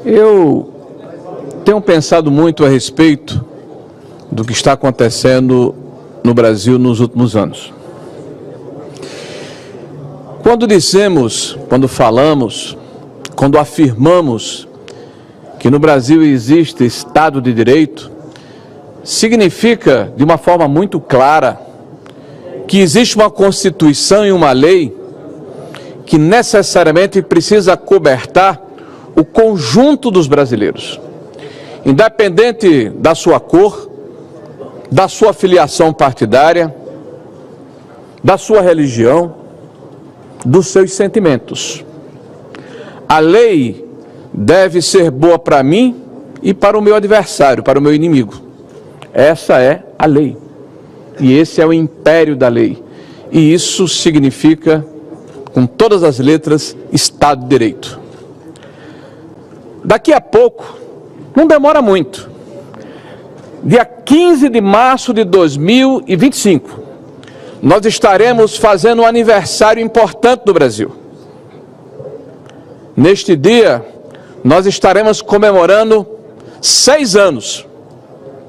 Eu tenho pensado muito a respeito do que está acontecendo no Brasil nos últimos anos. Quando falamos, quando afirmamos que no Brasil existe Estado de Direito, significa, de uma forma muito clara, que existe uma Constituição e uma lei que necessariamente precisa acobertar o conjunto dos brasileiros, independente da sua cor, da sua filiação partidária, da sua religião, dos seus sentimentos. A lei deve ser boa para mim e para o meu adversário, para o meu inimigo. Essa é a lei. E esse é o império da lei. E isso significa, com todas as letras, Estado de Direito. Daqui a pouco, não demora muito, dia 15 de março de 2025, nós estaremos fazendo um aniversário importante do Brasil. Neste dia, nós estaremos comemorando 6 anos.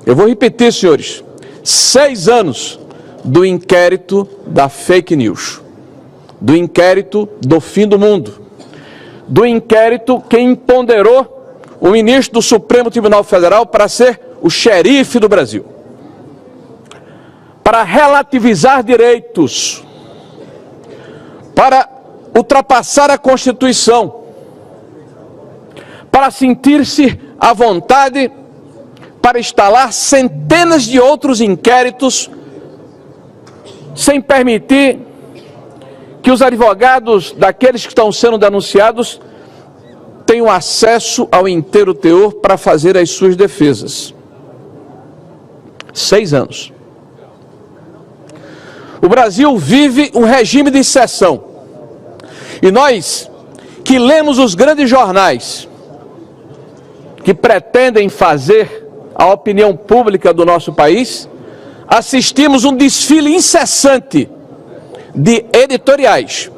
Eu vou repetir, senhores, 6 anos do inquérito da fake news, do inquérito do fim do mundo, do inquérito que empoderou o ministro do Supremo Tribunal Federal para ser o xerife do Brasil, para relativizar direitos, para ultrapassar a Constituição, para sentir-se à vontade para instalar centenas de outros inquéritos, sem permitir que os advogados daqueles que estão sendo denunciados tenham acesso ao inteiro teor para fazer as suas defesas. 6 anos. O Brasil vive um regime de exceção. E nós, que lemos os grandes jornais, que pretendem fazer a opinião pública do nosso país, assistimos um desfile incessante de editoriais,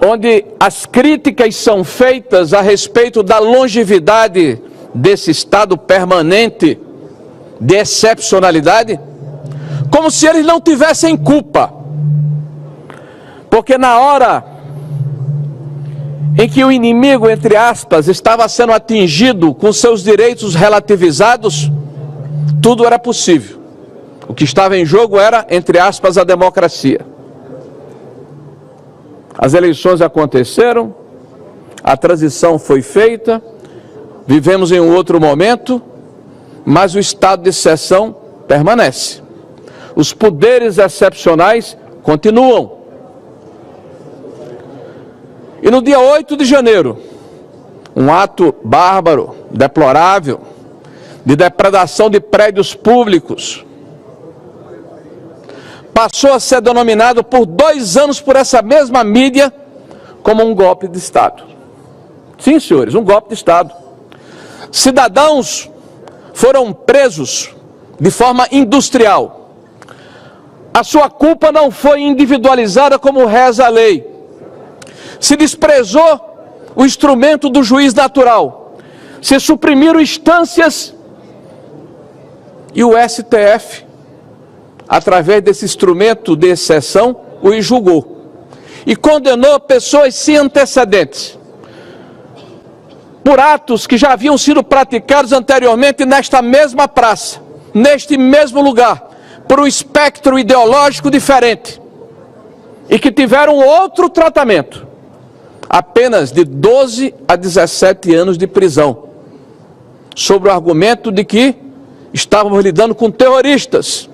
onde as críticas são feitas a respeito da longevidade desse estado permanente de excepcionalidade, como se eles não tivessem culpa. Porque na hora em que o inimigo, entre aspas, estava sendo atingido com seus direitos relativizados, tudo era possível. O que estava em jogo era, entre aspas, a democracia. As eleições aconteceram, a transição foi feita, vivemos em um outro momento, mas o estado de exceção permanece. Os poderes excepcionais continuam. E no dia 8 de janeiro, um ato bárbaro, deplorável, de depredação de prédios públicos, passou a ser denominado por 2 anos por essa mesma mídia como um golpe de Estado. Sim, senhores, um golpe de Estado. Cidadãos foram presos de forma industrial. A sua culpa não foi individualizada como reza a lei. Se desprezou o instrumento do juiz natural. Se suprimiram instâncias e o STF, através desse instrumento de exceção, o julgou. E condenou pessoas sem antecedentes, por atos que já haviam sido praticados anteriormente nesta mesma praça, neste mesmo lugar, por um espectro ideológico diferente, e que tiveram outro tratamento, apenas de 12 a 17 anos de prisão, sob o argumento de que estávamos lidando com terroristas,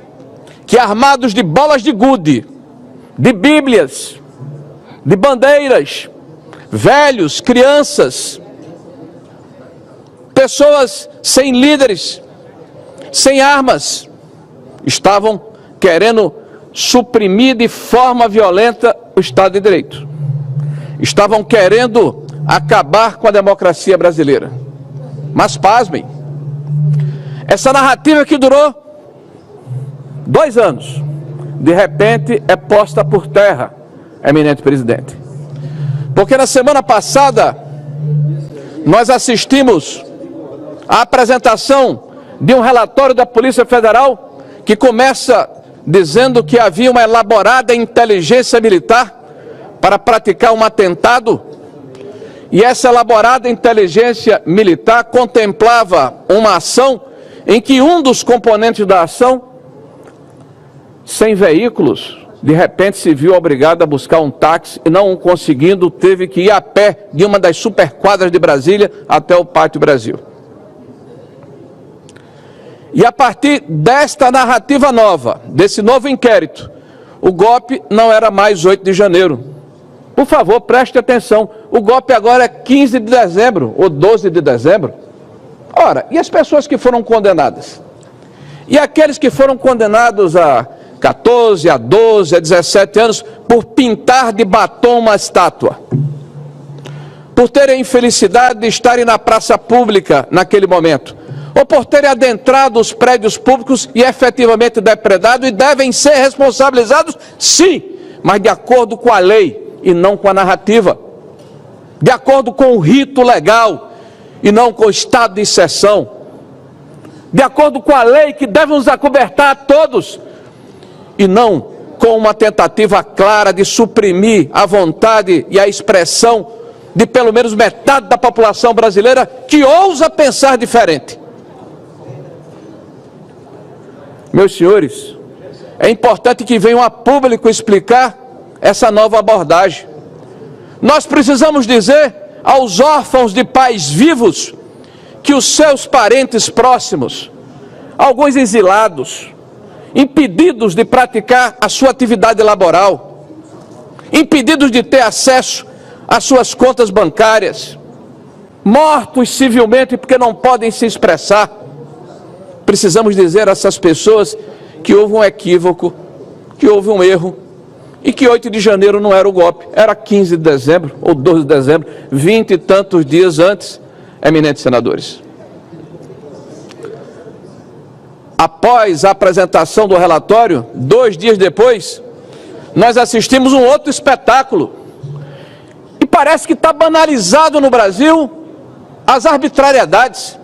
que armados de bolas de gude, de bíblias, de bandeiras, velhos, crianças, pessoas sem líderes, sem armas, estavam querendo suprimir de forma violenta o Estado de Direito. Estavam querendo acabar com a democracia brasileira. Mas pasmem, essa narrativa que durou 2 anos, de repente é posta por terra, eminente presidente. Porque na semana passada, nós assistimos à apresentação de um relatório da Polícia Federal que começa dizendo que havia uma elaborada inteligência militar para praticar um atentado, e essa elaborada inteligência militar contemplava uma ação em que um dos componentes da ação, sem veículos, de repente se viu obrigado a buscar um táxi e não conseguindo, teve que ir a pé de uma das superquadras de Brasília até o Pátio Brasil. E a partir desta narrativa nova, desse novo inquérito, o golpe não era mais 8 de janeiro. Por favor, preste atenção, o golpe agora é 15 de dezembro ou 12 de dezembro. Ora, e as pessoas que foram condenadas? E aqueles que foram condenados a 14, a 12, a 17 anos por pintar de batom uma estátua? Por terem a infelicidade de estarem na praça pública naquele momento? Ou por terem adentrado os prédios públicos e efetivamente depredado, e devem ser responsabilizados, sim, mas de acordo com a lei e não com a narrativa, de acordo com o rito legal e não com o estado de exceção, de acordo com a lei que deve nos acobertar a todos, e não com uma tentativa clara de suprimir a vontade e a expressão de pelo menos metade da população brasileira que ousa pensar diferente. Meus senhores, é importante que venham a público explicar essa nova abordagem. Nós precisamos dizer aos órfãos de pais vivos que os seus parentes próximos, alguns exilados, impedidos de praticar a sua atividade laboral, impedidos de ter acesso às suas contas bancárias, mortos civilmente porque não podem se expressar. Precisamos dizer a essas pessoas que houve um equívoco, que houve um erro, e que 8 de janeiro não era o golpe, era 15 de dezembro ou 12 de dezembro, 20 e tantos dias antes, eminentes senadores. Após a apresentação do relatório, 2 dias depois, nós assistimos um outro espetáculo. E parece que está banalizado no Brasil as arbitrariedades.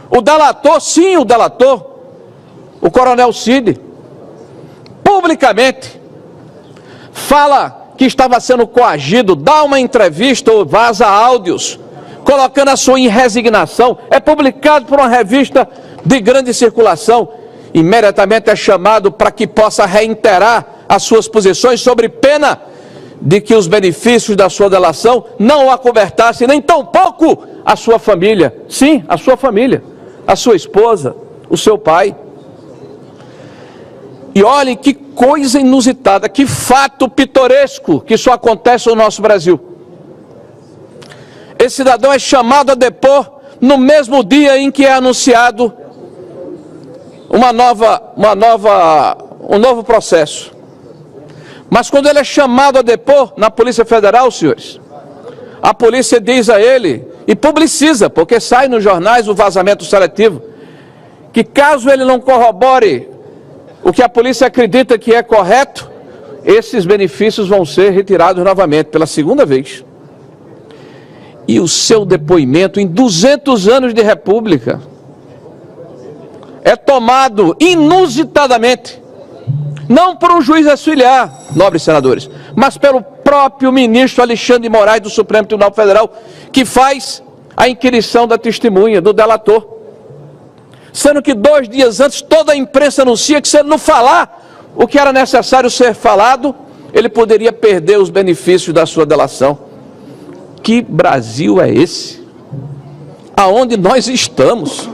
O delator, sim, o delator, o coronel Cid, publicamente, fala que estava sendo coagido, dá uma entrevista ou vaza áudios, colocando a sua resignação, é publicado por uma revista de grande circulação, imediatamente é chamado para que possa reiterar as suas posições sobre pena de que os benefícios da sua delação não o acobertassem, nem tampouco a sua família. Sim, a sua família, a sua esposa, o seu pai. E olhem que coisa inusitada, que fato pitoresco que só acontece no nosso Brasil. Esse cidadão é chamado a depor no mesmo dia em que é anunciado um novo processo. Mas quando ele é chamado a depor na Polícia Federal, senhores, a polícia diz a ele, e publiciza, porque sai nos jornais o vazamento seletivo, que caso ele não corrobore o que a polícia acredita que é correto, esses benefícios vão ser retirados novamente, pela segunda vez. E o seu depoimento em 200 anos de república é tomado inusitadamente, não por um juiz auxiliar, nobres senadores, mas pelo próprio ministro Alexandre de Moraes do Supremo Tribunal Federal, que faz a inquirição da testemunha, do delator. Sendo que 2 dias antes toda a imprensa anuncia que se ele não falar o que era necessário ser falado, ele poderia perder os benefícios da sua delação. Que Brasil é esse? Aonde nós estamos?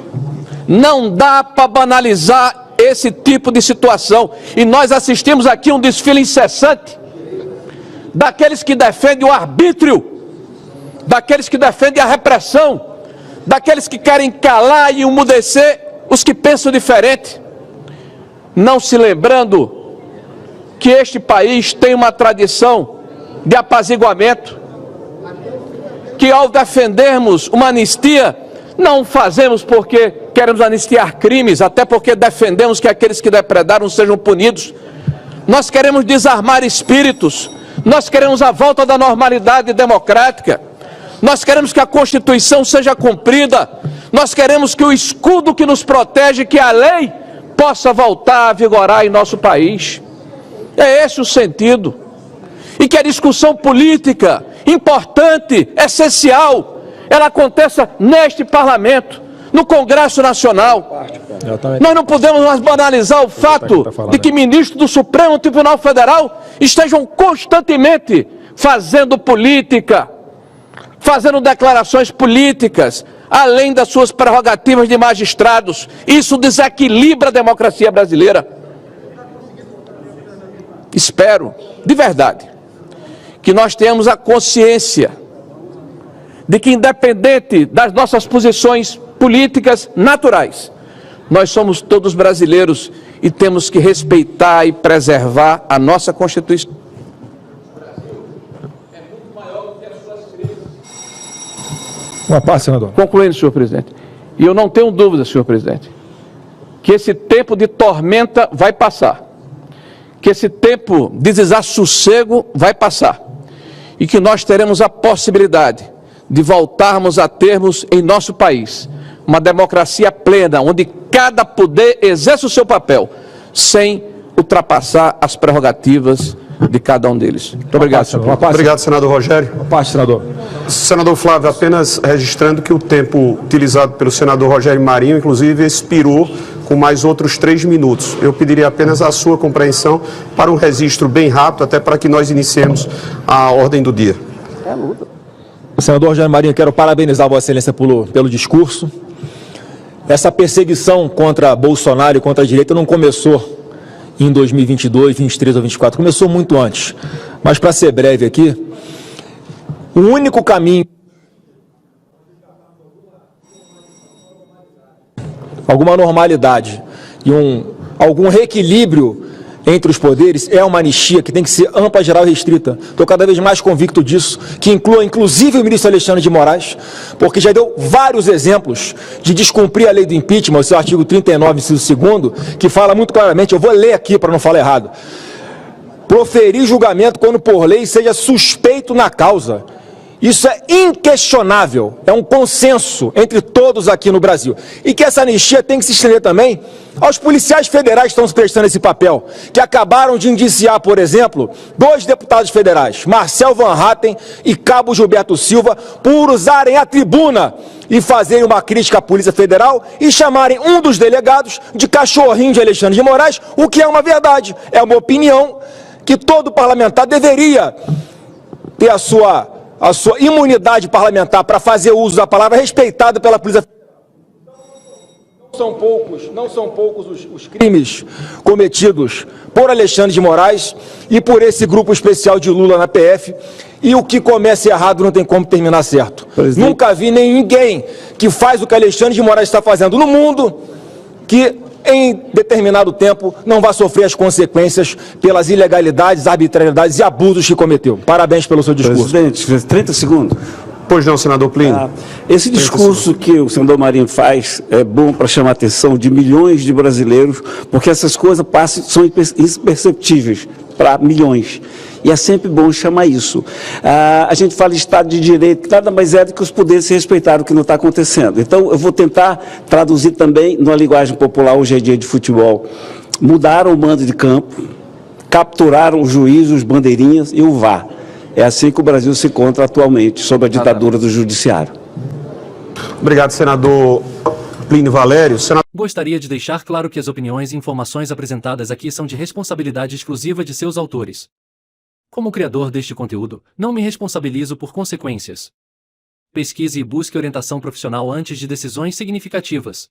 Não dá para banalizar esse tipo de situação. E nós assistimos aqui um desfile incessante daqueles que defendem o arbítrio, daqueles que defendem a repressão, daqueles que querem calar e emudecer os que pensam diferente, não se lembrando que este país tem uma tradição de apaziguamento, que ao defendermos uma anistia, não fazemos porque queremos anistiar crimes, até porque defendemos que aqueles que depredaram sejam punidos. Nós queremos desarmar espíritos, nós queremos a volta da normalidade democrática, Nós queremos que a Constituição seja cumprida. Nós queremos que o escudo que nos protege, que a lei, possa voltar a vigorar em nosso país. É esse o sentido. E que a discussão política, importante, essencial, ela aconteça neste Parlamento, no Congresso Nacional. Nós não podemos mais banalizar o fato de que ministros do Supremo Tribunal Federal estejam constantemente fazendo política, fazendo declarações políticas, além das suas prerrogativas de magistrados. Isso desequilibra a democracia brasileira. Espero, de verdade, que nós tenhamos a consciência de que, independente das nossas posições políticas naturais, nós somos todos brasileiros e temos que respeitar e preservar a nossa Constituição. Uma parte, senador. Concluindo, senhor presidente, e eu não tenho dúvida, senhor presidente, que esse tempo de tormenta vai passar, que esse tempo de desassossego vai passar, e que nós teremos a possibilidade de voltarmos a termos em nosso país uma democracia plena, onde cada poder exerce o seu papel, sem ultrapassar as prerrogativas de cada um deles. Muito obrigado, senhor presidente. Obrigado, senador Rogério. Uma parte, senador. Senador Flávio, apenas registrando que o tempo utilizado pelo senador Rogério Marinho, inclusive, expirou com mais outros 3 minutos. Eu pediria apenas a sua compreensão para um registro bem rápido, até para que nós iniciemos a ordem do dia. Senador Rogério Marinho, quero parabenizar Vossa Excelência pelo discurso. Essa perseguição contra Bolsonaro e contra a direita não começou em 2022, 2023 ou 2024, começou muito antes. Mas, para ser breve aqui, o único caminho, alguma normalidade e algum reequilíbrio entre os poderes é uma anistia que tem que ser ampla, geral e restrita. Estou cada vez mais convicto disso, que inclua inclusive o ministro Alexandre de Moraes, porque já deu vários exemplos de descumprir a lei do impeachment, o seu artigo 39, inciso 2º, que fala muito claramente, eu vou ler aqui para não falar errado: proferir julgamento quando por lei seja suspeito na causa. Isso é inquestionável, é um consenso entre todos aqui no Brasil. E que essa anistia tem que se estender também aos policiais federais que estão se prestando esse papel, que acabaram de indiciar, por exemplo, 2 deputados federais, Marcel Van Hatten e Cabo Gilberto Silva, por usarem a tribuna e fazerem uma crítica à Polícia Federal e chamarem um dos delegados de cachorrinho de Alexandre de Moraes, o que é uma verdade, é uma opinião que todo parlamentar deveria ter a sua imunidade parlamentar para fazer uso da palavra respeitada pela Polícia Federal. Não são poucos os crimes cometidos por Alexandre de Moraes e por esse grupo especial de Lula na PF, e o que começa errado não tem como terminar certo. Presidente. Nunca vi ninguém que faz o que Alexandre de Moraes está fazendo no mundo que em determinado tempo não vai sofrer as consequências pelas ilegalidades, arbitrariedades e abusos que cometeu. Parabéns pelo seu discurso. Presidente, 30 segundos. Pois não, senador Plínio. Esse discurso que o senador Marinho faz é bom para chamar a atenção de milhões de brasileiros, porque essas coisas são imperceptíveis para milhões. E é sempre bom chamar isso. A gente fala de Estado de Direito, que nada mais é do que os poderes se respeitarem, o que não está acontecendo. Então, eu vou tentar traduzir também, numa linguagem popular, hoje é dia de futebol. Mudaram o mando de campo, capturaram os juízes, os bandeirinhas e o VAR. É assim que o Brasil se encontra atualmente, sob a ditadura do judiciário. Obrigado, senador Plínio Valério. Gostaria de deixar claro que as opiniões e informações apresentadas aqui são de responsabilidade exclusiva de seus autores. Como criador deste conteúdo, não me responsabilizo por consequências. Pesquise e busque orientação profissional antes de decisões significativas.